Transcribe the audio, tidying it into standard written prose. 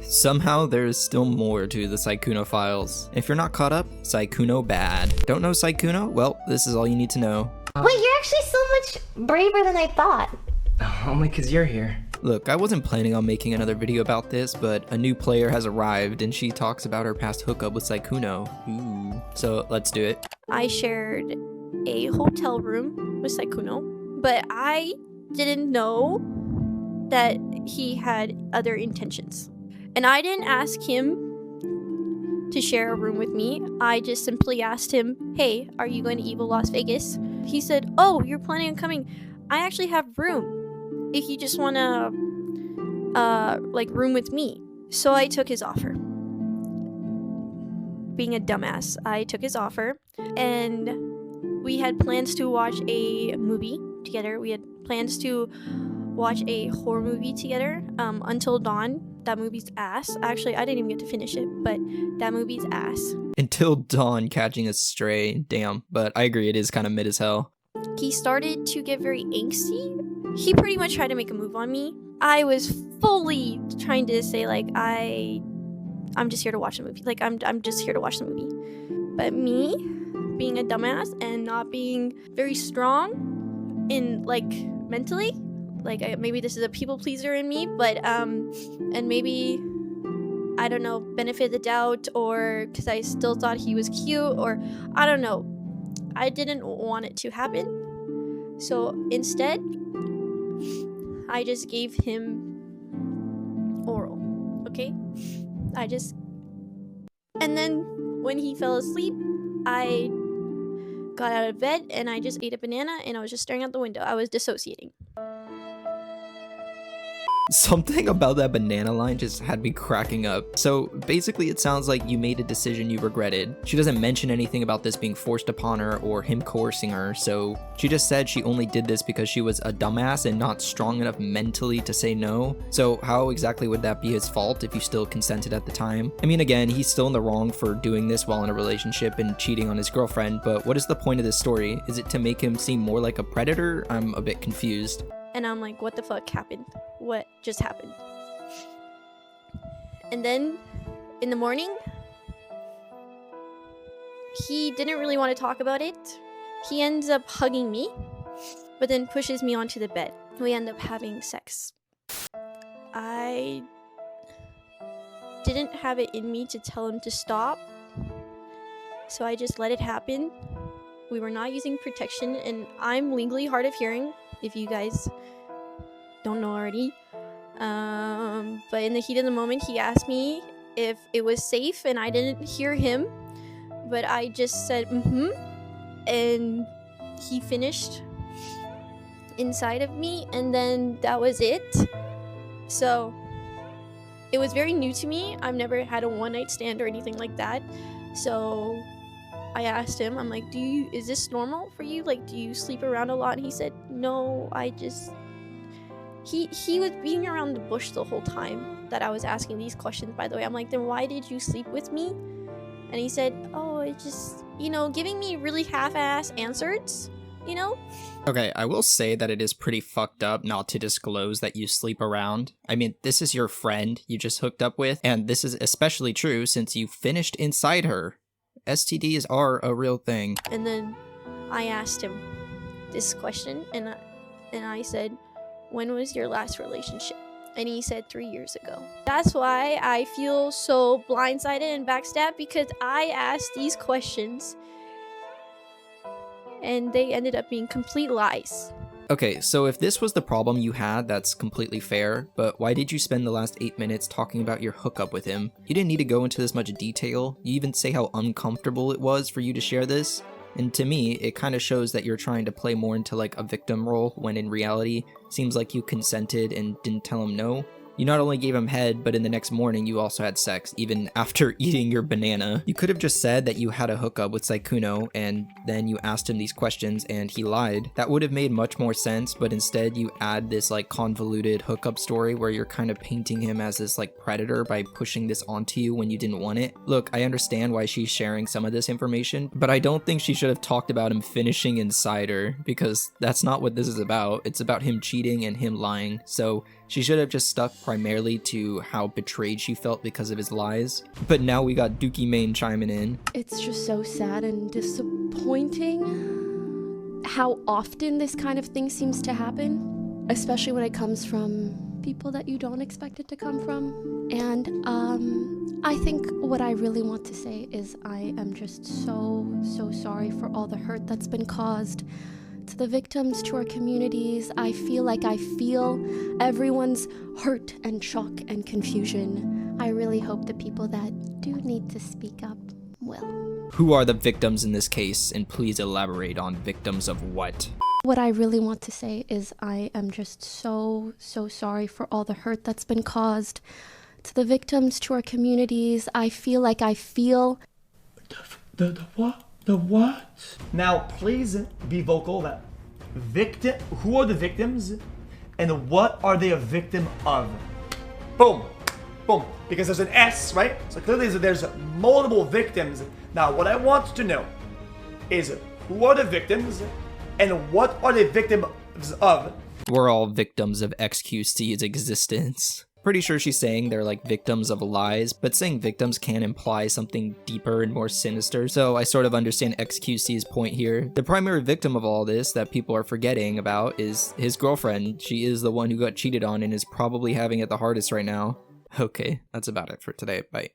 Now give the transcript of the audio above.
Somehow there is still more to the Sykkuno files. If you're not caught up, Sykkuno bad. Don't know Sykkuno? Well, this is all you need to know. Wait, you're actually so much braver than I thought. Only 'cause you're here. Look, I wasn't planning on making another video about this, but a new player has arrived and she talks about her past hookup with Sykkuno. Ooh. So let's do it. I shared a hotel room with Sykkuno, but I didn't know that he had other intentions. And I didn't ask him to share a room with me. I just simply asked him, hey, are you going to Evil Las Vegas? He said, oh, you're planning on coming. I actually have room if you just want to like room with me. So I took his offer. Being a dumbass, I took his offer, and we had plans to watch a movie together. We had plans to watch a horror movie together, Until Dawn. That movie's ass. Actually, I didn't even get to finish it, but that movie's ass. Until Dawn, catching a stray. Damn, but I agree, it is kind of mid as hell. He started to get very angsty. He pretty much tried to make a move on me. I was fully trying to say, like, I'm just here to watch a movie. Like, I'm just here to watch the movie. But me, being a dumbass and not being very strong in, like, mentally, like, maybe this is a people pleaser in me, but, and maybe, I don't know, benefit of the doubt, or because I still thought he was cute, or I don't know. I didn't want it to happen. So instead, I just gave him oral, okay? And then when he fell asleep, I got out of bed and I just ate a banana and I was just staring out the window. I was dissociating. Something about that banana line just had me cracking up. So basically it sounds like you made a decision you regretted. She doesn't mention anything about this being forced upon her or him coercing her, so she just said she only did this because she was a dumbass and not strong enough mentally to say no. So how exactly would that be his fault if you still consented at the time? I mean, again, he's still in the wrong for doing this while in a relationship and cheating on his girlfriend, but what is the point of this story? Is it to make him seem more like a predator? I'm a bit confused. And I'm like, what the fuck happened? What just happened? And then in the morning, he didn't really want to talk about it. He ends up hugging me, but then pushes me onto the bed. We end up having sex. I didn't have it in me to tell him to stop, so I just let it happen. We were not using protection, and I'm legally hard of hearing, if you guys don't know already. But in the heat of the moment, he asked me if it was safe, and I didn't hear him, but I just said and he finished inside of me, and then that was it. So it was very new to me. I've never had a one-night stand or anything like that. So I asked him, I'm like, is this normal for you? Like, do you sleep around a lot? And he said, no, he was being around the bush the whole time that I was asking these questions, by the way. I'm like, then why did you sleep with me? And he said, oh, it just, giving me really half-ass answers, Okay, I will say that it is pretty fucked up not to disclose that you sleep around. I mean, this is your friend you just hooked up with, and this is especially true since you finished inside her. STDs are a real thing. And then I asked him this question, and I said, when was your last relationship? And he said 3 years ago. That's why I feel so blindsided and backstabbed, because I asked these questions and they ended up being complete lies. Okay, so if this was the problem you had, that's completely fair, but why did you spend the last 8 minutes talking about your hookup with him? You didn't need to go into this much detail. You even say how uncomfortable it was for you to share this. And to me, it kind of shows that you're trying to play more into like a victim role, when in reality, seems like you consented and didn't tell him no. You not only gave him head, but in the next morning you also had sex, even after eating your banana. You could have just said that you had a hookup with Sykkuno, and then you asked him these questions and he lied. That would have made much more sense, but instead you add this like convoluted hookup story where you're kind of painting him as this like predator by pushing this onto you when you didn't want it. Look, I understand why she's sharing some of this information, but I don't think she should have talked about him finishing inside her, because that's not what this is about. It's about him cheating and him lying. So She should have just stuck primarily to how betrayed she felt because of his lies. But now we got Dookie Main chiming in. It's just so sad and disappointing how often this kind of thing seems to happen, especially when it comes from people that you don't expect it to come from. And I think what I really want to say is I am just so sorry for all the hurt that's been caused to the victims, to our communities. I feel everyone's hurt and shock and confusion. I really hope the people that do need to speak up will. Who are the victims in this case, and please elaborate on victims of what? What I really want to say is I am just so sorry for all the hurt that's been caused to the victims, to our communities. I feel The what? The what? Now, please be vocal. That who are the victims, and what are they a victim of? Boom, boom. Because there's an S, right? So clearly there's multiple victims. Now, what I want to know is who are the victims, and what are they victims of? We're all victims of XQC's existence. Pretty sure she's saying they're like victims of lies, but saying victims can imply something deeper and more sinister, so I sort of understand XQC's point here. The primary victim of all this that people are forgetting about is his girlfriend. She is the one who got cheated on and is probably having it the hardest right now. Okay, that's about it for today. Bye.